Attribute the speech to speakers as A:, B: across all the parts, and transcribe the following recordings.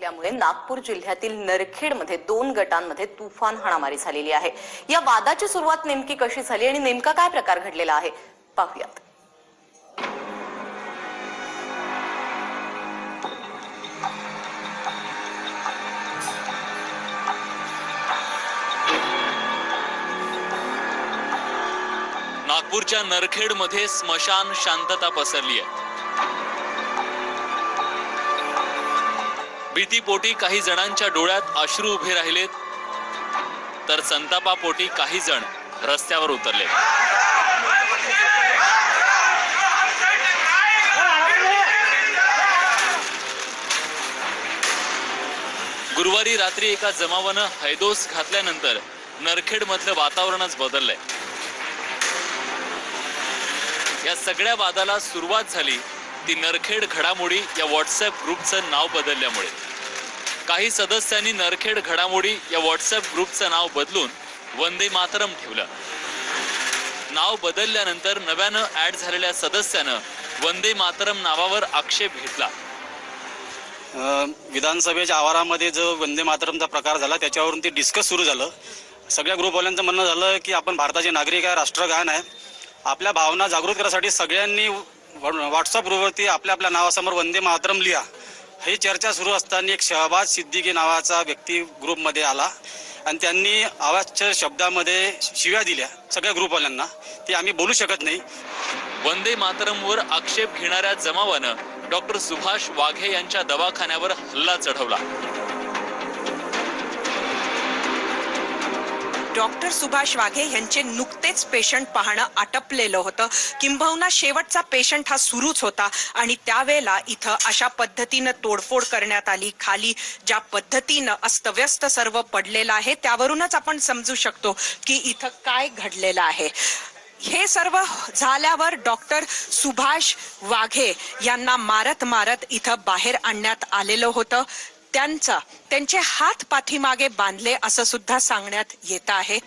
A: त्यामुळे नागपूर जिल्ह्यातील नरखेडमध्ये 2 गटांमध्ये तुफान हाणामारी झालेली आहे। या वादाची सुरुवात नेमकी कशी झाली आणि नेमका काय प्रकार घडलेला आहे पाहूयात।
B: नागपूरच्या नरखेडमध्ये स्मशान शांतता पसरली आहे। भीतीपोटी काही जणांच्या डोळ्यात अश्रू उभे राहिलेत, तर संतापापोटी काही जण रस्त्यावर उतरले। गुरुवारी रात्री एका जमावानं हैदोस घातल्यानंतर नरखेडमधलं वातावरणच बदललंय। या सगळ्या वादाला सुरुवात झाली ती नरखेड घडामोडी या व्हॉट्सअप ग्रुपचं नाव बदलल्यामुळे। काही सदस्यांनी नरखेड घडामोडी या व्हॉट्सअप ग्रुपचं नाव बदलून वंदे मातरम ठेवलं। नाव बदलल्यानंतर नव्यानं ऍड झालेल्या सदस्यानं वंदे मातरम नावावर आक्षेप घेतला।
C: विधानसभेच्या आवारामध्ये जो वंदे मातरमचा प्रकार झाला त्याच्यावरून ते डिस्कस सुरू झालं। सगळ्या ग्रुपवाल्यांचं म्हणणं झालं की आपण भारताचे नागरिक आहे, राष्ट्रगान आहे, आपल्या भावना जागृत करण्यासाठी सगळ्यांनी व्हॉट्सअप ग्रुपवरती आपल्या आपल्या नावासमोर वंदे मातरम लिहा। ही चर्चा सुरू असताना एक शहबाज सिद्दीकी नावाचा व्यक्ती ग्रुपमध्ये आला आणि त्यांनी आवाजच्या शब्दामध्ये शिव्या दिल्या सगळ्या ग्रुपवाल्यांना, ते आम्ही बोलू शकत नाही।
B: वंदे मातरमवर आक्षेप घेणाऱ्या जमावानं डॉक्टर सुभाष वाघे यांच्या दवाखान्यावर हल्ला चढवला।
D: डॉक्टर सुभाष वाघे यांचे नुकतेच पेशंट पाहणं आटपलेलं होतं, किंबहुना शेवटचा पेशंट हा सुरूच होता आणि त्यावेळेला इथं अशा पद्धतीनं तोडफोड करण्यात आली। खाली ज्या पद्धतीनं अस्तव्यस्त सर्व पडलेलं आहे त्यावरूनच आपण समजू शकतो की इथं काय घडलेलं आहे। हे सर्व झाल्यावर डॉक्टर सुभाष वाघे यांना मारत मारत इथं बाहेर आणण्यात आलेलं होतं। त्यांचे हात पाठीमागे बांधले असं सुद्धा सांगण्यात येत आहे।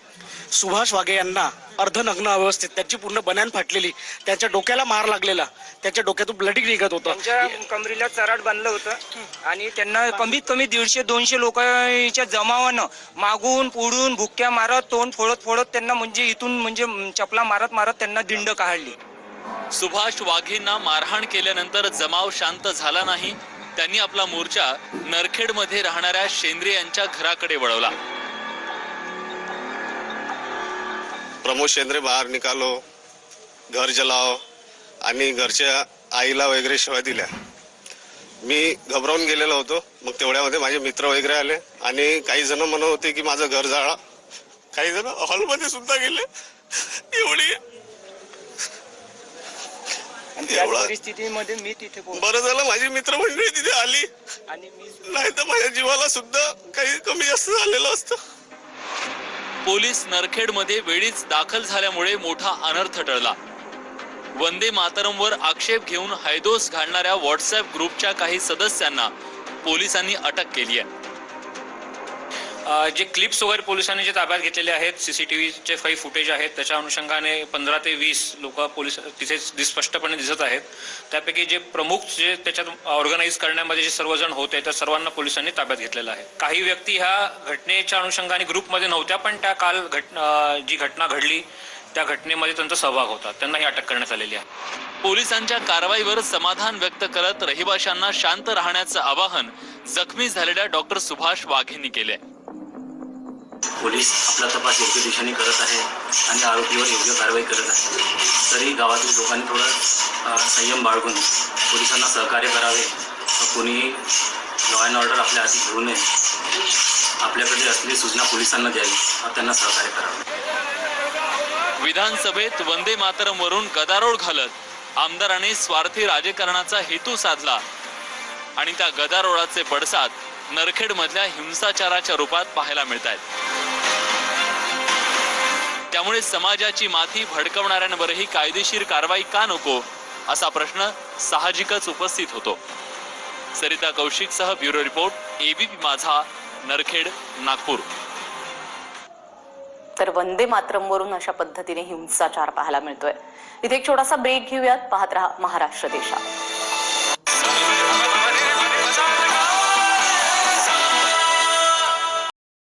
E: सुभाष वाघे यांना अर्धनग्न अवस्थेत त्यांची पूर्ण बन्यान फाटलेली, त्यांच्या डोक्याला मार लागलेला, त्यांच्या डोक्यातून ब्लडिंग निघत होतं,
F: त्यांच्या कमरेला चराट बांधलं होतं आणि त्यांना कमीत कमी 150-200 लोकांच्या जमावानं मागून पुढून भुक्क्या मारत तोंड फोडत त्यांना म्हणजे इथून म्हणजे चपला मारत त्यांना दिंड काढली।
B: सुभाष वाघेंना मारहाण केल्यानंतर जमाव शांत झाला नाही। त्यांनी आपला मोर्चा नरखेडमध्ये राहणाऱ्या शेंद्रे यांच्या घराकडे वळवला।
G: प्रमोद शेंद्रे बाहेर निकालो, घर जलाओ आणि घरच्या आईला वगैरे शिवाय दिल्या। मी घबरावून गेलेलो होतो। मग तेवढ्यामध्ये माझे मित्र वगैरे आले आणि काही जण म्हणत होते की माझं घर जाळा, काही जण हॉलमध्ये सुद्धा गेले। एवढी
F: परिस्थितीमध्ये मी तिथे
G: बरं झालं माझी मित्रमंडळी तिथे आली
F: आणि
G: नाही तर माझ्या जीवाला सुद्धा काही कमी जास्त झालेलं असतं।
B: पोलीस नरखेडमध्ये वेळीच दाखल झाल्यामुळे मोठा अनर्थ टळला। वंदे मातरमवर आक्षेप घेऊन हैदोस घालणाऱ्या व्हॉट्सअप ग्रुपच्या काही सदस्यांना पोलिसांनी अटक केली आहे।
H: जे क्लिप्स वगैरे पोलिसांनी जे ताब्यात घेतलेले आहेत, सीसीटीव्हीचे काही फुटेज आहेत, त्याच्या अनुषंगाने 15 ते 20 लोक पोलीस तिथे स्पष्टपणे दिसत आहेत। त्यापैकी जे प्रमुख जे त्याच्यात ऑर्गनाईज करण्यामध्ये जे सर्वजण होते त्या सर्वांना पोलिसांनी ताब्यात घेतलेलं आहे। काही व्यक्ती ह्या घटनेच्या अनुषंगाने ग्रुपमध्ये नव्हत्या, पण त्या काल जी घटना घडली त्या घटनेमध्ये त्यांचा सहभाग होता, त्यांनाही अटक करण्यात आलेली आहे।
B: पोलिसांच्या कारवाईवर समाधान व्यक्त करत रहिवाशांना शांत राहण्याचं आवाहन जखमी झालेल्या डॉक्टर सुभाष वाघेंनी केले।
I: पोलीस आपला तपास योग्य दिशेने करत आहे आणि आरोपीवर योग्य कारवाई करत आहे। तरी गावातील लोकांनी थोडं संयम बाळगून पोलिसांना सहकार्य करावे। कोणी लॉ अँड ऑर्डर आपल्या हाती घेऊ नये, आपल्याकडे असलेली सूचना पोलिसांना द्यावी, त्यांना सहकार्य करावे।
B: विधानसभेत वंदे मातरमवरून गदारोळ घालत आमदारांनी स्वार्थी राजकारणाचा हेतू साधला आणि त्या गदारोळाचे पडसाद नरखेडमधल्या हिंसाचाराच्या रूपात पाहायला मिळतात। त्यामुळे समाजाची माथी भडकवणाऱ्यांवरही कायदेशीर कारवाई का नको असा प्रश्न साहजिकच उपस्थित होतो। सरिता कौशिकसह ब्युरो रिपोर्ट, एबीपी माझा, नरखेड, नागपूर।
A: तर वंदे मातरमवरून अशा पद्धतीने हिंसाचार पाहायला मिळतोय। इथे एक छोटासा ब्रेक घेऊयात, पाहत रहा महाराष्ट्र देशा।